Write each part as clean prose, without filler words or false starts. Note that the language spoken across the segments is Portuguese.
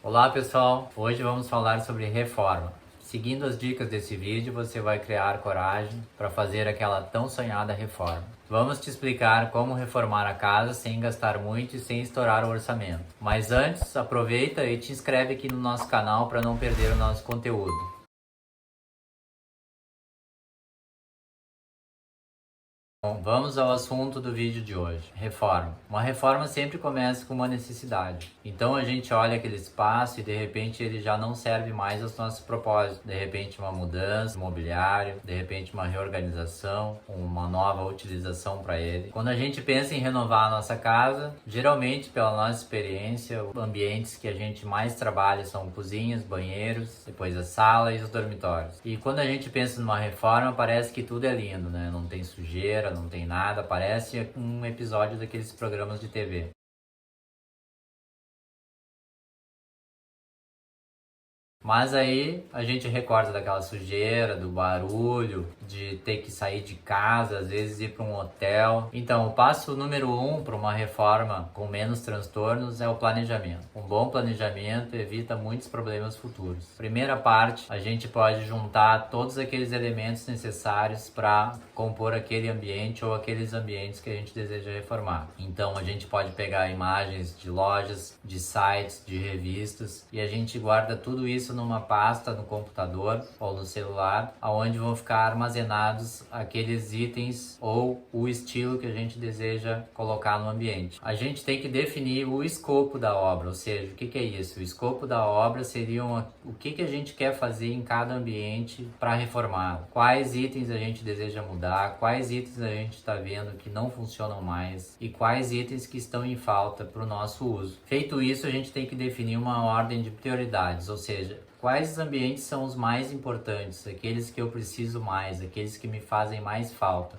Olá pessoal, hoje vamos falar sobre reforma. Seguindo as dicas desse vídeo, você vai criar coragem para fazer aquela tão sonhada reforma. Vamos te explicar como reformar a casa sem gastar muito e sem estourar o orçamento. Mas antes, aproveita e te inscreve aqui no nosso canal para não perder o nosso conteúdo. Bom, vamos ao assunto do vídeo de hoje, reforma. Uma reforma sempre começa com uma necessidade. Então a gente olha aquele espaço e de repente ele já não serve mais aos nossos propósitos. De repente uma mudança, mobiliário, de repente uma reorganização, uma nova utilização para ele. Quando a gente pensa em renovar a nossa casa, geralmente pela nossa experiência, os ambientes que a gente mais trabalha são cozinhas, banheiros, depois a sala e os dormitórios. E quando a gente pensa numa reforma, parece que tudo é lindo, né? Não tem sujeira, não tem nada, parece um episódio daqueles programas de TV. Mas aí a gente recorda daquela sujeira, do barulho, de ter que sair de casa, às vezes ir para um hotel. Então, o passo número 1 para uma reforma com menos transtornos é o planejamento. Um bom planejamento evita muitos problemas futuros. Primeira parte, a gente pode juntar todos aqueles elementos necessários para compor aquele ambiente ou aqueles ambientes que a gente deseja reformar. Então, a gente pode pegar imagens de lojas, de sites, de revistas e a gente guarda tudo isso numa pasta no computador ou no celular, onde vão ficar armazenados aqueles itens ou o estilo que a gente deseja colocar no ambiente. A gente tem que definir o escopo da obra, ou seja, o que é isso? O escopo da obra seria o que a gente quer fazer em cada ambiente para reformar. Quais itens a gente deseja mudar, quais itens a gente está vendo que não funcionam mais e quais itens que estão em falta para o nosso uso. Feito isso, a gente tem que definir uma ordem de prioridades, ou seja, quais ambientes são os mais importantes, aqueles que eu preciso mais, aqueles que me fazem mais falta.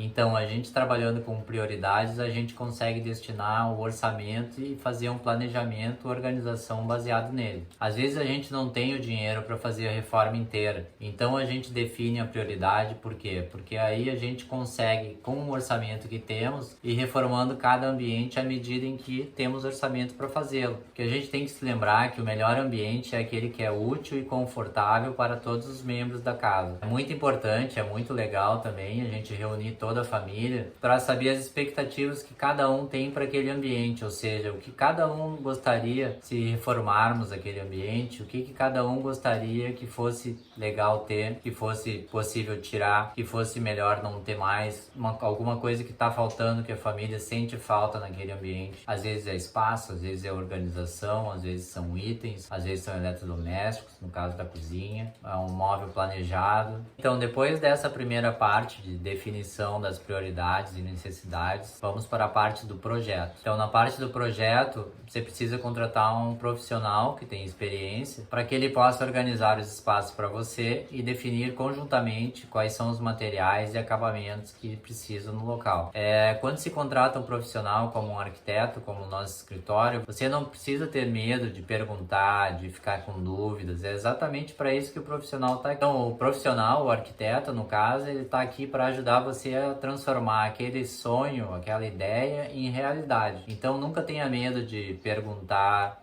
Então, a gente trabalhando com prioridades, a gente consegue destinar o orçamento e fazer um planejamento, organização baseado nele. Às vezes a gente não tem o dinheiro para fazer a reforma inteira, então a gente define a prioridade, por quê? Porque aí a gente consegue, com o orçamento que temos, ir reformando cada ambiente à medida em que temos orçamento para fazê-lo. Porque a gente tem que se lembrar que o melhor ambiente é aquele que é útil e confortável para todos os membros da casa. É muito importante, é muito legal também a gente reunir toda a família para saber as expectativas que cada um tem para aquele ambiente, ou seja, o que cada um gostaria se reformarmos aquele ambiente, o que cada um gostaria que fosse legal ter, que fosse possível tirar, que fosse melhor não ter mais, alguma coisa que está faltando, que a família sente falta naquele ambiente. Às vezes é espaço, às vezes é organização, às vezes são itens, às vezes são eletrodomésticos, no caso da cozinha, é um móvel planejado. Então, depois dessa primeira parte de definição das prioridades e necessidades, vamos para a parte do projeto. Então, na parte do projeto, você precisa contratar um profissional que tem experiência para que ele possa organizar os espaços para você e definir conjuntamente quais são os materiais e acabamentos que precisam no local. Quando se contrata um profissional como um arquiteto, como o nosso escritório, você não precisa ter medo de perguntar, de ficar com dúvidas. É exatamente para isso que o profissional está aqui. Então, o profissional, o arquiteto, no caso, ele está aqui para ajudar você a transformar aquele sonho, aquela ideia em realidade. Então nunca tenha medo de perguntar,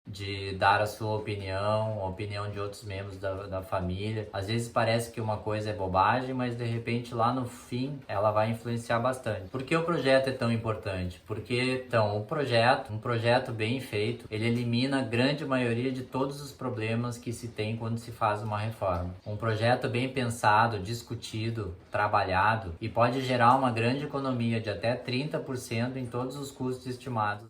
de dar a sua opinião, a opinião de outros membros da família. Às vezes parece que uma coisa é bobagem, mas de repente lá no fim ela vai influenciar bastante. Por que o projeto é tão importante? Porque então um projeto bem feito, ele elimina a grande maioria de todos os problemas que se tem quando se faz uma reforma. Um projeto bem pensado, discutido, trabalhado e pode gerar uma grande economia de até 30% em todos os custos estimados.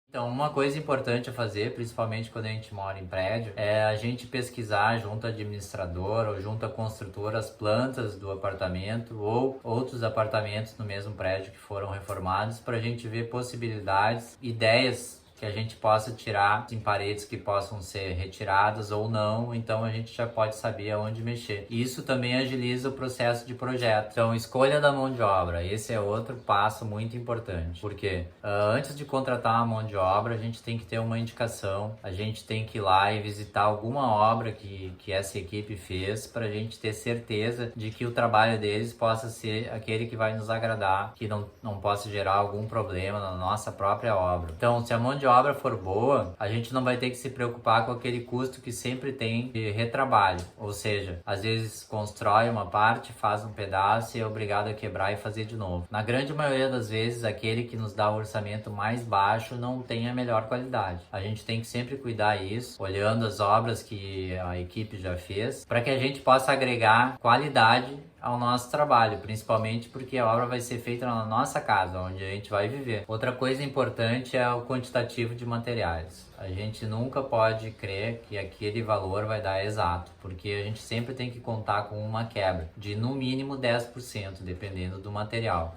Então, uma coisa importante a fazer, principalmente quando a gente mora em prédio, é a gente pesquisar junto ao administrador ou junto à construtora as plantas do apartamento ou outros apartamentos no mesmo prédio que foram reformados para a gente ver possibilidades, ideias que a gente possa tirar em paredes que possam ser retiradas ou não, então a gente já pode saber aonde mexer. Isso também agiliza o processo de projeto. Então, escolha da mão de obra, esse é outro passo muito importante, porque antes de contratar uma mão de obra, a gente tem que ter uma indicação, a gente tem que ir lá e visitar alguma obra que essa equipe fez, para a gente ter certeza de que o trabalho deles possa ser aquele que vai nos agradar, que não possa gerar algum problema na nossa própria obra. Então, se a mão de obra for boa, a gente não vai ter que se preocupar com aquele custo que sempre tem de retrabalho, ou seja, às vezes constrói uma parte, faz um pedaço e é obrigado a quebrar e fazer de novo. Na grande maioria das vezes, aquele que nos dá o orçamento mais baixo não tem a melhor qualidade. A gente tem que sempre cuidar isso, olhando as obras que a equipe já fez, para que a gente possa agregar qualidade ao nosso trabalho, principalmente porque a obra vai ser feita na nossa casa, onde a gente vai viver. Outra coisa importante é o quantitativo de materiais. A gente nunca pode crer que aquele valor vai dar exato, porque a gente sempre tem que contar com uma quebra de no mínimo 10%, dependendo do material.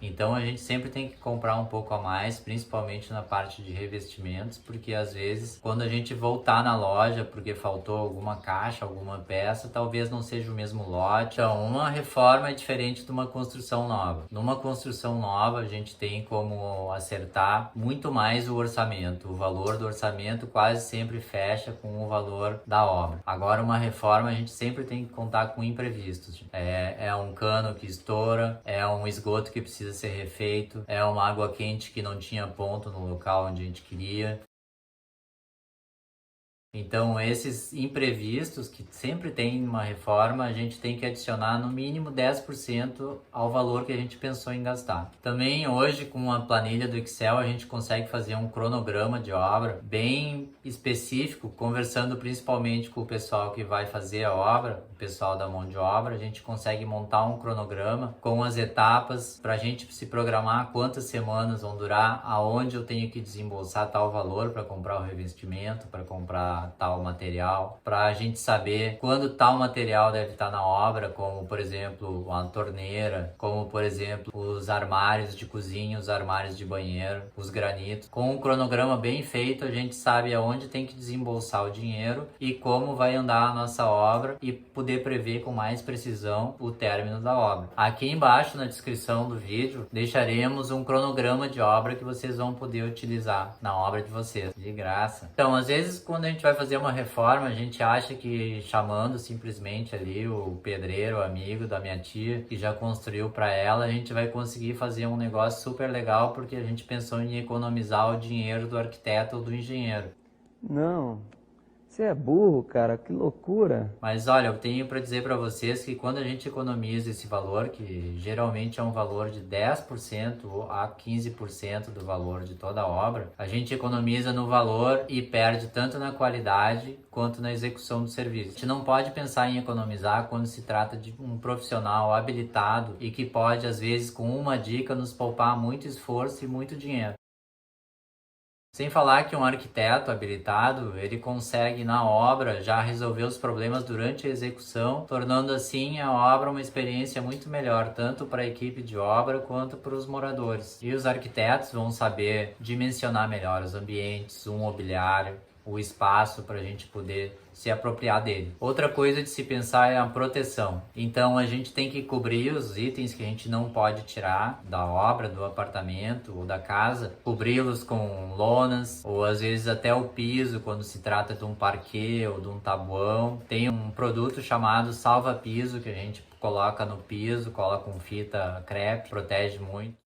Então a gente sempre tem que comprar um pouco a mais, principalmente na parte de revestimentos, porque às vezes quando a gente voltar na loja porque faltou alguma caixa, alguma peça, talvez não seja o mesmo lote. Então, uma reforma é diferente de uma construção nova. Numa construção nova a gente tem como acertar muito mais o orçamento. O valor do orçamento quase sempre fecha com o valor da obra. Agora, uma reforma a gente sempre tem que contar com imprevistos. É um cano que estoura, é um esgoto que precisa ser refeito, é uma água quente que não tinha ponto no local onde a gente queria. Então, esses imprevistos que sempre tem uma reforma, a gente tem que adicionar no mínimo 10% ao valor que a gente pensou em gastar. Também hoje, com a planilha do Excel, a gente consegue fazer um cronograma de obra bem específico, conversando principalmente com o pessoal que vai fazer a obra, o pessoal da mão de obra. A gente consegue montar um cronograma com as etapas para a gente se programar quantas semanas vão durar, aonde eu tenho que desembolsar tal valor para comprar o revestimento, para comprar tal material, para a gente saber quando tal material deve estar na obra, como por exemplo uma torneira, como por exemplo os armários de cozinha, os armários de banheiro, os granitos. Com um cronograma bem feito, a gente sabe aonde tem que desembolsar o dinheiro e como vai andar a nossa obra e poder prever com mais precisão o término da obra. Aqui embaixo na descrição do vídeo deixaremos um cronograma de obra que vocês vão poder utilizar na obra de vocês, de graça. Então, às vezes quando a gente vai fazer uma reforma, a gente acha que chamando simplesmente ali o pedreiro, o amigo da minha tia, que já construiu para ela, a gente vai conseguir fazer um negócio super legal porque a gente pensou em economizar o dinheiro do arquiteto ou do engenheiro. Não, você é burro, cara, que loucura. Mas olha, eu tenho para dizer para vocês que quando a gente economiza esse valor, que geralmente é um valor de 10% a 15% do valor de toda a obra, a gente economiza no valor e perde tanto na qualidade quanto na execução do serviço. A gente não pode pensar em economizar quando se trata de um profissional habilitado e que pode, às vezes, com uma dica, nos poupar muito esforço e muito dinheiro. Sem falar que um arquiteto habilitado, ele consegue na obra já resolver os problemas durante a execução, tornando assim a obra uma experiência muito melhor, tanto para a equipe de obra quanto para os moradores. E os arquitetos vão saber dimensionar melhor os ambientes, o mobiliário, o espaço para a gente poder se apropriar dele. Outra coisa de se pensar é a proteção. Então a gente tem que cobrir os itens que a gente não pode tirar da obra, do apartamento ou da casa, cobri-los com lonas ou às vezes até o piso quando se trata de um parquet ou de um tabuão. Tem um produto chamado salva-piso que a gente coloca no piso, coloca com fita crepe, protege muito.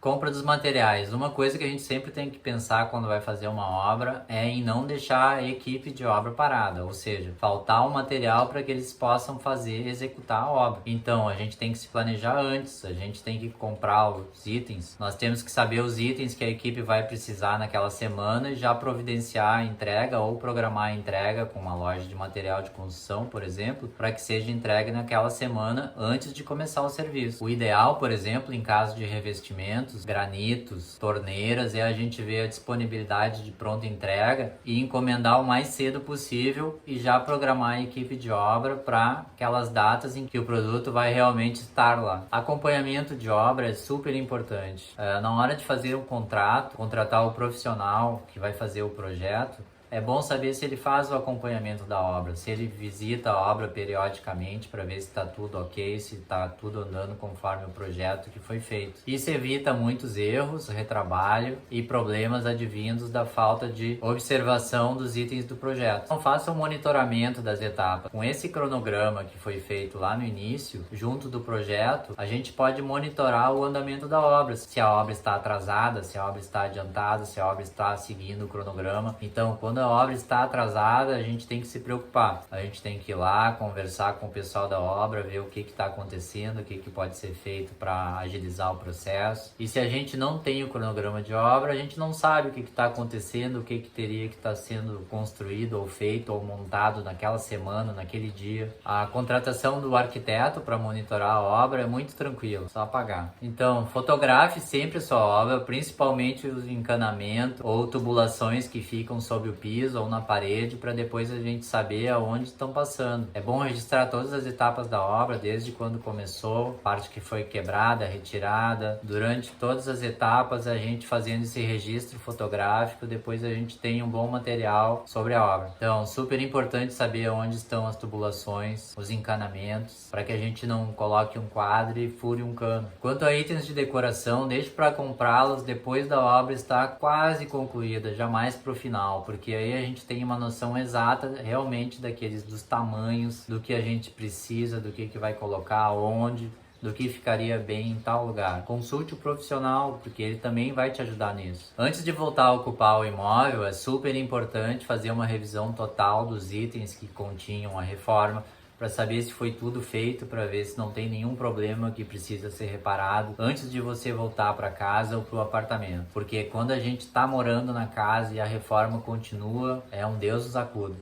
Compra dos materiais. Uma coisa que a gente sempre tem que pensar quando vai fazer uma obra é em não deixar a equipe de obra parada, ou seja, faltar o material para que eles possam executar a obra. Então, a gente tem que se planejar antes, a gente tem que comprar os itens, nós temos que saber os itens que a equipe vai precisar naquela semana e já providenciar a entrega ou programar a entrega com uma loja de material de construção, por exemplo, para que seja entregue naquela semana antes de começar o serviço. O ideal, por exemplo, em caso de revestimento, cimentos, granitos, torneiras, e a gente vê a disponibilidade de pronta entrega e encomendar o mais cedo possível e já programar a equipe de obra para aquelas datas em que o produto vai realmente estar lá. Acompanhamento de obra é super importante. Na hora de fazer um contrato, contratar o profissional que vai fazer o projeto, é bom saber se ele faz o acompanhamento da obra, se ele visita a obra periodicamente para ver se está tudo ok, se está tudo andando conforme o projeto que foi feito. Isso evita muitos erros, retrabalho e problemas advindos da falta de observação dos itens do projeto. Então faça um monitoramento das etapas. Com esse cronograma que foi feito lá no início, junto do projeto, a gente pode monitorar o andamento da obra, se a obra está atrasada, se a obra está adiantada, se a obra está seguindo o cronograma. Então, quando a obra está atrasada, a gente tem que se preocupar. A gente tem que ir lá, conversar com o pessoal da obra, ver o que está acontecendo, o que pode ser feito para agilizar o processo. E se a gente não tem o cronograma de obra, a gente não sabe o que está acontecendo, o que teria que estar sendo construído ou feito ou montado naquela semana, naquele dia. A contratação do arquiteto para monitorar a obra é muito tranquilo, só pagar. Então, fotografe sempre a sua obra, principalmente os encanamentos ou tubulações que ficam sob o piso ou na parede, para depois a gente saber aonde estão passando. É bom registrar todas as etapas da obra, desde quando começou, parte que foi quebrada, retirada, durante todas as etapas a gente fazendo esse registro fotográfico, depois a gente tem um bom material sobre a obra. Então, super importante saber onde estão as tubulações, os encanamentos, para que a gente não coloque um quadro e fure um cano. Quanto a itens de decoração, deixe para comprá-los depois da obra estar quase concluída, jamais para o final, porque aí a gente tem uma noção exata realmente dos tamanhos, do que a gente precisa, do que vai colocar, onde, do que ficaria bem em tal lugar. Consulte o profissional, porque ele também vai te ajudar nisso. Antes de voltar a ocupar o imóvel, é super importante fazer uma revisão total dos itens que continham a reforma, para saber se foi tudo feito, para ver se não tem nenhum problema que precisa ser reparado antes de você voltar para casa ou para o apartamento. Porque quando a gente está morando na casa e a reforma continua, é um Deus nos acuda.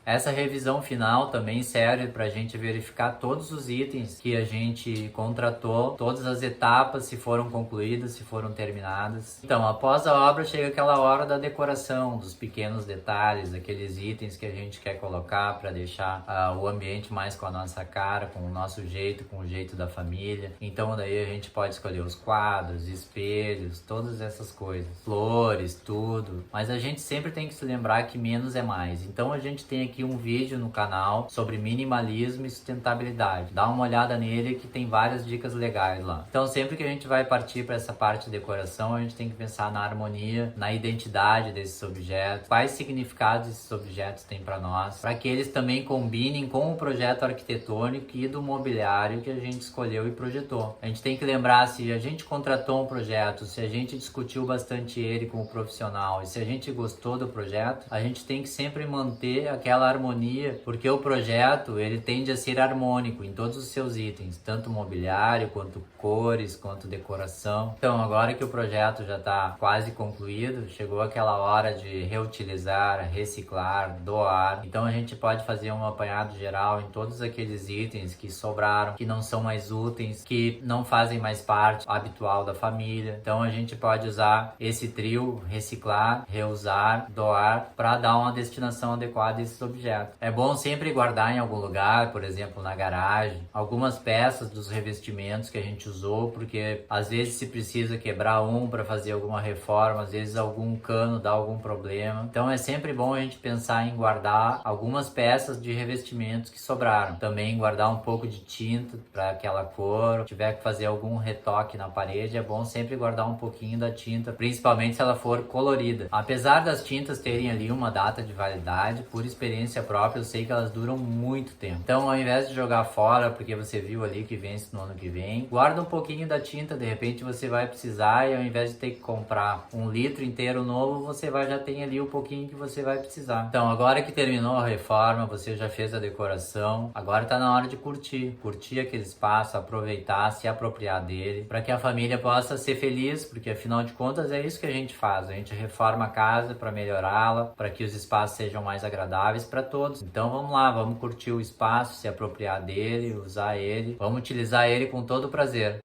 Essa revisão final também serve para a gente verificar todos os itens que a gente contratou, todas as etapas, se foram concluídas, se foram terminadas. Então, após a obra, chega aquela hora da decoração, dos pequenos detalhes, aqueles itens que a gente quer colocar para deixar o ambiente mais com a nossa cara, com o nosso jeito, com o jeito da família. Então, daí a gente pode escolher os quadros, espelhos, todas essas coisas, flores, tudo. Mas a gente sempre tem que se lembrar que menos é mais. Então, a gente tem aqui um vídeo no canal sobre minimalismo e sustentabilidade. Dá uma olhada nele que tem várias dicas legais lá. Então sempre que a gente vai partir para essa parte de decoração, a gente tem que pensar na harmonia, na identidade desses objetos, quais significados esses objetos têm para nós, para que eles também combinem com o projeto arquitetônico e do mobiliário que a gente escolheu e projetou. A gente tem que lembrar, se a gente contratou um projeto, se a gente discutiu bastante ele com o profissional e se a gente gostou do projeto, a gente tem que sempre manter aquela harmonia, porque o projeto ele tende a ser harmônico em todos os seus itens, tanto mobiliário, quanto cores, quanto decoração. Então agora que o projeto já está quase concluído, chegou aquela hora de reutilizar, reciclar, doar. Então a gente pode fazer um apanhado geral em todos aqueles itens que sobraram, que não são mais úteis, que não fazem mais parte habitual da família. Então a gente pode usar esse trio, reciclar, reusar, doar, para dar uma destinação adequada a esses objetos. É bom sempre guardar em algum lugar, por exemplo na garagem, algumas peças dos revestimentos que a gente usou, porque às vezes se precisa quebrar um para fazer alguma reforma, às vezes algum cano dá algum problema. Então é sempre bom a gente pensar em guardar algumas peças de revestimentos que sobraram. Também guardar um pouco de tinta para aquela cor. Se tiver que fazer algum retoque na parede, é bom sempre guardar um pouquinho da tinta, principalmente se ela for colorida. Apesar das tintas terem ali uma data de validade, por experiência própria, eu sei que elas duram muito tempo. Então, ao invés de jogar fora, porque você viu ali que vence no ano que vem, guarda um pouquinho da tinta, de repente você vai precisar, e ao invés de ter que comprar 1 litro inteiro novo, você já tem ali um pouquinho que você vai precisar. Então, agora que terminou a reforma, você já fez a decoração, agora tá na hora de curtir aquele espaço, aproveitar, se apropriar dele, para que a família possa ser feliz, porque afinal de contas é isso que a gente faz, a gente reforma a casa para melhorá-la, para que os espaços sejam mais agradáveis para todos. Então vamos lá, vamos curtir o espaço, se apropriar dele, usar ele, vamos utilizar ele com todo prazer.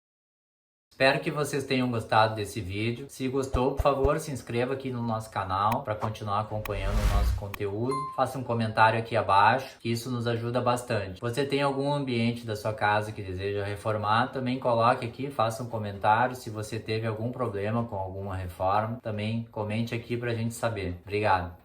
Espero que vocês tenham gostado desse vídeo. Se gostou, por favor, se inscreva aqui no nosso canal para continuar acompanhando o nosso conteúdo. Faça um comentário aqui abaixo, que isso nos ajuda bastante. Você tem algum ambiente da sua casa que deseja reformar, também coloque aqui, faça um comentário. Se você teve algum problema com alguma reforma, também comente aqui para a gente saber. Obrigado!